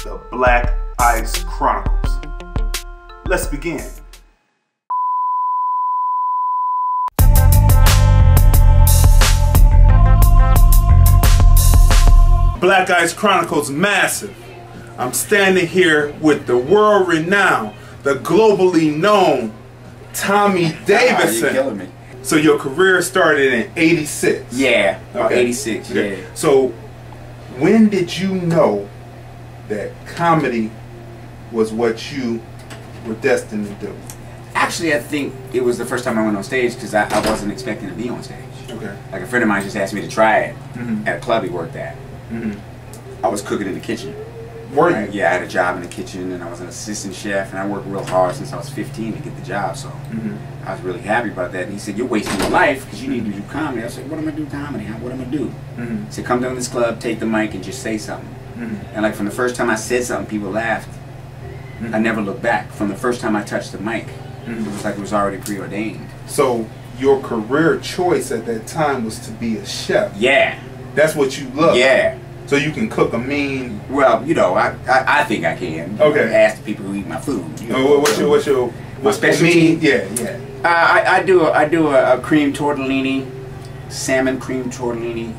the Black Ice Chronicles. Let's begin. Black Ice Chronicles massive. I'm standing here with the world-renowned, the globally known Tommy Davidson. You're killing me. So your career started in '86. Yeah, Okay. 86. Okay. Yeah. So when did you know that comedy was what you were destined to do? Actually, I think it was the first time I went on stage because I wasn't expecting to be on stage. Okay. Like a friend of mine just asked me to try it Mhm. at a club he worked at. I was cooking in the kitchen. Were Right? you? Yeah, I had a job in the kitchen and I was an assistant chef and I worked real hard since I was 15 to get the job. So I was really happy about that. And he said, "You're wasting your life because you need to do comedy." I said, "What am I going to do comedy? What am I going to do?" He said, "Come down to this club, take the mic and just say something." And like from the first time I said something, people laughed. I never looked back. From the first time I touched the mic, it was like it was already preordained. So your career choice at that time was to be a chef. Yeah. That's what you love. Yeah. So you can cook a mean. Well, you know, I think I can. Okay. Ask the people who eat my food. You know, What's your my specialty? Mean? Yeah. I do a cream tortellini, salmon cream tortellini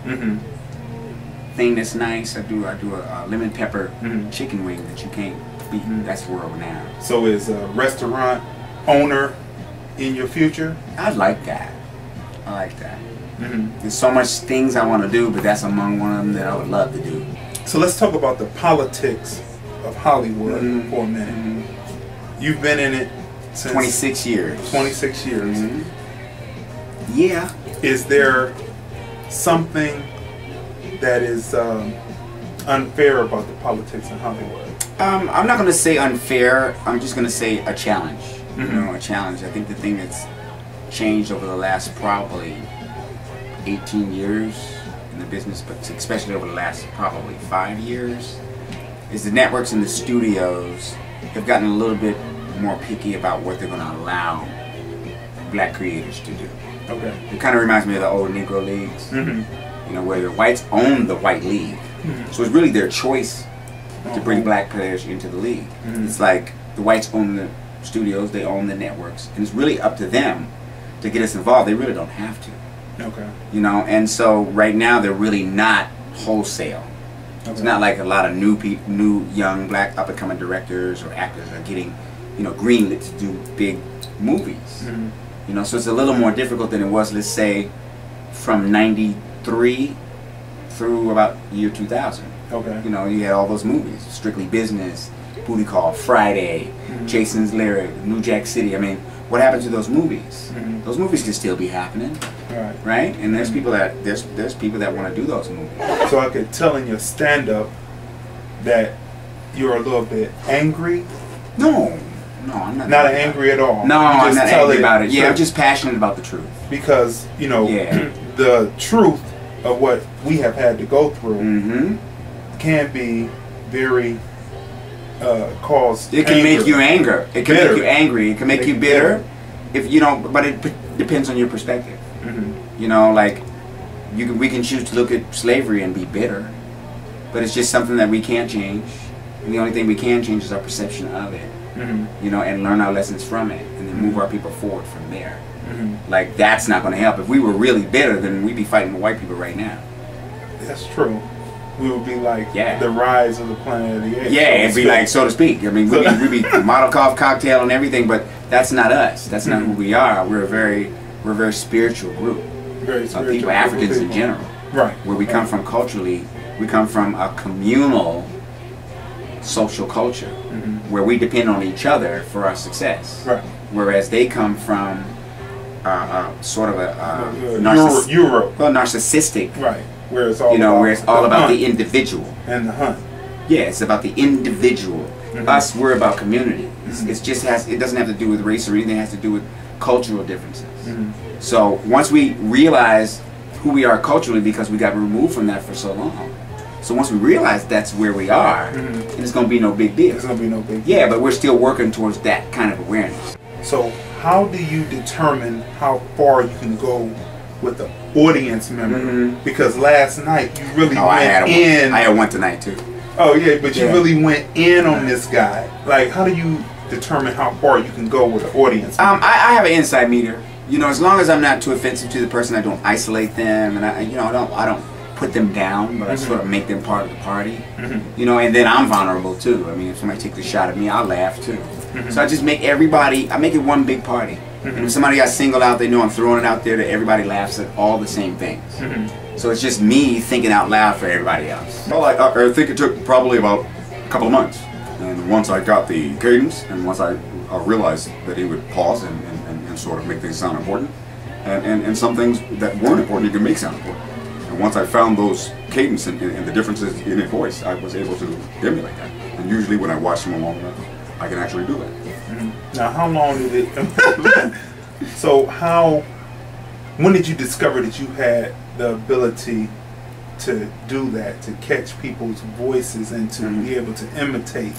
thing that's nice. I do a lemon pepper chicken wing that you can't beat. That's world renowned. So is a restaurant owner in your future? I like that. I like that. There's so much things I want to do, but that's among one of them that I would love to do. So let's talk about the politics of Hollywood for a minute. You've been in it since 26 years. 26 years. Yeah. Is there something that is unfair about the politics in Hollywood? I'm not going to say unfair. I'm just going to say a challenge. You know, a challenge. I think the thing that's changed over the last probably 18 years in the business, but especially over the last probably 5 years, is the networks and the studios have gotten a little bit more picky about what they're going to allow black creators to do. Okay. It kind of reminds me of the old Negro Leagues, you know, where the whites own the white league. So it's really their choice to bring black players into the league. It's like the whites own the studios, they own the networks, and it's really up to them to get us involved. They really don't have to. Okay. You know, and so right now they're really not wholesale. Okay. It's not like a lot of new young black up and coming directors or actors are getting, you know, greenlit to do big movies. You know, so it's a little more difficult than it was, let's say, from '93 through about year 2000. Okay. You know, you had all those movies: Strictly Business, Booty Call, Friday, Jason's Lyric, New Jack City. I mean, what happened to those movies? Those movies can still be happening. Right, and there's people that there's people that want to do those movies. So I could tell in your stand-up that you're a little bit angry. No, I'm not. Not angry at all. No, You I'm just not tell angry about it. Yeah, truth. I'm just passionate about the truth. Because you know the truth of what we have had to go through can be very cause. It can make you anger. It can Bitter. make you angry. It can make you bitter. If you know, but it depends on your perspective. You know, like we can choose to look at slavery and be bitter, but it's just something that we can't change. And the only thing we can change is our perception of it. You know, and learn our lessons from it, and then move our people forward from there. Like that's not going to help. If we were really bitter, then we'd be fighting the white people right now. That's true. We would be like Yeah. the rise of the Planet of the Apes. Yeah, it'd be like, so to speak. I mean, we'd be Molotov cocktail and everything, but that's not us. That's not who we are. We're a very spiritual group very of spiritual people, Africans in people. general. Right. Where we come from culturally, we come from a communal social culture where we depend on each other for our success. Right. Whereas they come from sort of a Europe. narcissistic, Right. Where it's all you know, about where it's all about hunt the individual. and the hunt. Yeah, it's about the individual. Us, we're about community. It just it doesn't have to do with race or anything. It has to do with cultural differences. So once we realize who we are culturally, because we got removed from that for so long. So once we realize that's where we are, and it's going to be no big deal. There's gonna be no big deal. Yeah, but we're still working towards that kind of awareness. So how do you determine how far you can go with an audience member? Because last night you really went in. I had one tonight too. Oh yeah, but you Yeah. really went in on this guy. Like, how do you determine how far you can go with the audience? I have an inside meter. You know, as long as I'm not too offensive to the person, I don't isolate them, and I don't put them down, but I sort of make them part of the party. You know, and then I'm vulnerable too. I mean, if somebody takes a shot at me, I'll laugh too. So I just make I make it one big party. And if somebody got singled out, they know I'm throwing it out there that everybody laughs at all the same things. So it's just me thinking out loud for everybody else. Well, I think it took probably about a couple of months. And once I got the cadence, and once I realized that he would pause and sort of make things sound important, and some things that weren't important he could make sound important. And once I found those cadence and the differences in his voice, I was able to emulate that. And usually when I watch him long enough, I can actually do that. Now, how long did it? So when did you discover that you had the ability to do that, to catch people's voices and to be able to imitate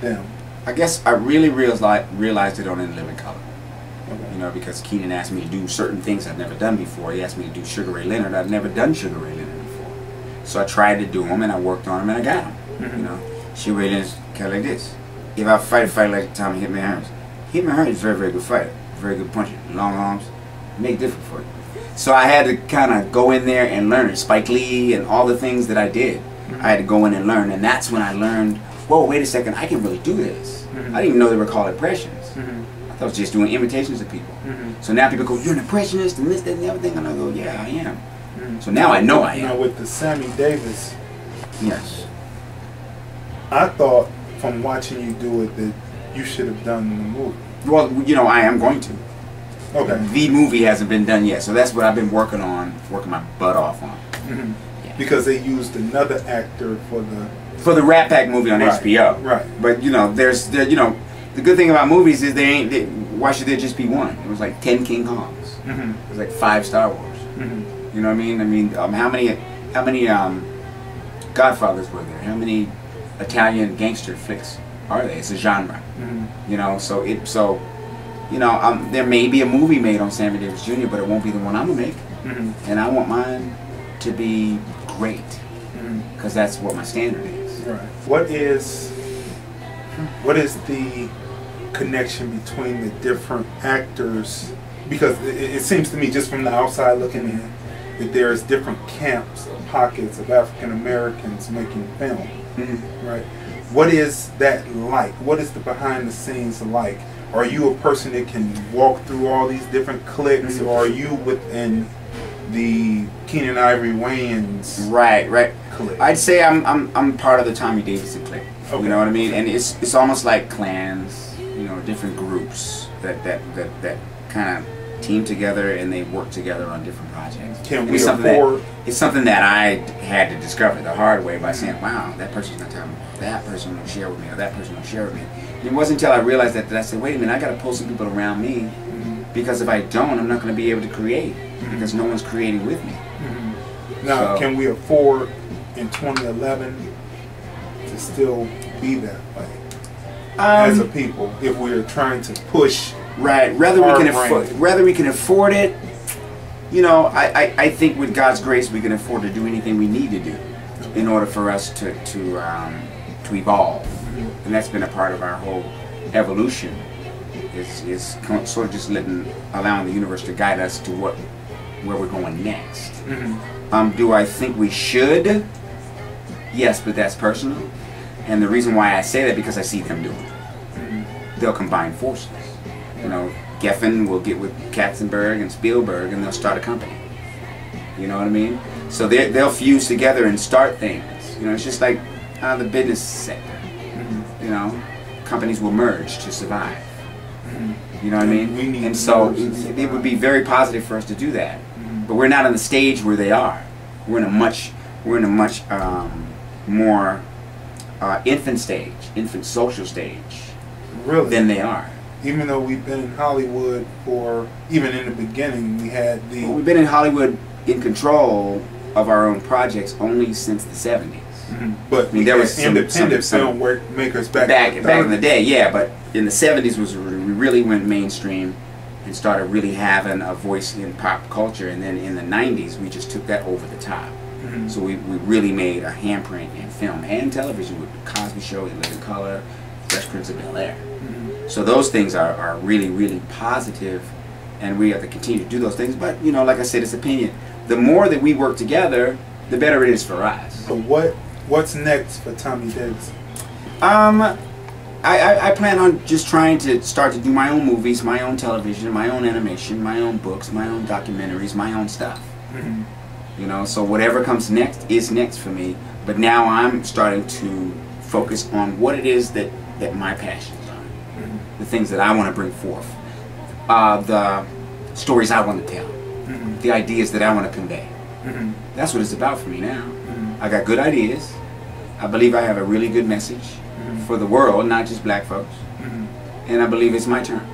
them? I guess I really realized it on In Living Color. Okay. You know, because Keenan asked me to do certain things I'd never done before. He asked me to do Sugar Ray Leonard. I'd never done Sugar Ray Leonard before. So I tried to do them, and I worked on them, and I got them. You know, Sugar Ray Leonard's kind of like this. If I fight a fight like Tommy Hitman Hearns, Hitman Hearns is a very, very good fighter. Very good puncher. Long arms. Make it different for you. So I had to kind of go in there and learn it. Spike Lee and all the things that I did. I had to go in and learn, and that's when I learned, whoa, wait a second, I can really do this. I didn't even know they were called impressions. I was just doing imitations of people. So now people go, you're an impressionist and this, that, and the other thing. And I go, yeah, I am. So now I know I am. Now with the Sammy Davis, Yes. I thought from watching you do it that you should have done the movie. Well, you know, I am going to. Okay. The movie hasn't been done yet. So that's what I've been working my butt off on. Because they used another actor for the Rat Pack movie on Right, HBO. right. But, you know, the good thing about movies is why should there just be one? It was like 10 King Kongs. It was like 5 Star Wars. You know what I mean? I mean, how many Godfathers were there? How many Italian gangster flicks are there? It's a genre. You know, so there may be a movie made on Sammy Davis Jr., but it won't be the one I'm gonna make. And I want mine to be great, because that's what my standard is. Right. What is the connection between the different actors? Because it seems to me, just from the outside looking in, that there's different camps or pockets of African Americans making film. Right. What is that like? What is the behind the scenes like? Are you a person that can walk through all these different cliques, or are you within the Keenen Ivory Wayans? Right. Clique? I'd say I'm part of the Tommy Davidson clique. Okay. You know what I mean? And it's almost like clans. You know, different groups that kind of team together and they work together on different projects. Can And we it's afford? It's something that I had to discover the hard way by saying, wow, that person's not telling me. That person won't share with me, or that person won't share with me. And it wasn't until I realized that I said, wait a minute, I got to pull some people around me, because if I don't, I'm not going to be able to create, because no one's creating with me. Now, So- can we afford in 2011 to still be that way as a people if we're trying to push? Right. Whether we can afford it, you know, I think with God's grace we can afford to do anything we need to do in order for us to evolve, and that's been a part of our whole evolution. Is sort of just allowing the universe to guide us to where we're going next. Do I think we should? Yes, but that's personal, and the reason why I say that because I see them doing it. They'll combine forces. You know, Geffen will get with Katzenberg and Spielberg, and they'll start a company. You know what I mean? So they'll fuse together and start things. You know, it's just like the business sector. You know, companies will merge to survive. You know what I mean? And so it would be very positive for us to do that. But we're not on the stage where they are. We're in a much more infant social stage Really? than they are. Even though we've been in Hollywood for, even in the beginning, we had Well, we've been in Hollywood in control of our own projects only since the 70s. But I mean, there was some independent film makers back in the day, yeah. But in the 70s was we really went mainstream and started really having a voice in pop culture, and then in the 90s we just took that over the top. So we really made a handprint in film and television with the Cosby Show, In Living Color, Fresh Prince of Bel-Air. So those things are really, really positive, and we have to continue to do those things. But, you know, like I said, it's opinion. The more that we work together, the better it is for us. So what's next for Tommy Davidson? I plan on just trying to start to do my own movies, my own television, my own animation, my own books, my own documentaries, my own stuff. You know, so whatever comes next is next for me. But now I'm starting to focus on what it is that my passions are, the things that I want to bring forth, the stories I want to tell, the ideas that I want to convey. That's what it's about for me now. I got good ideas. I believe I have a really good message for the world, not just black folks. And I believe it's my turn.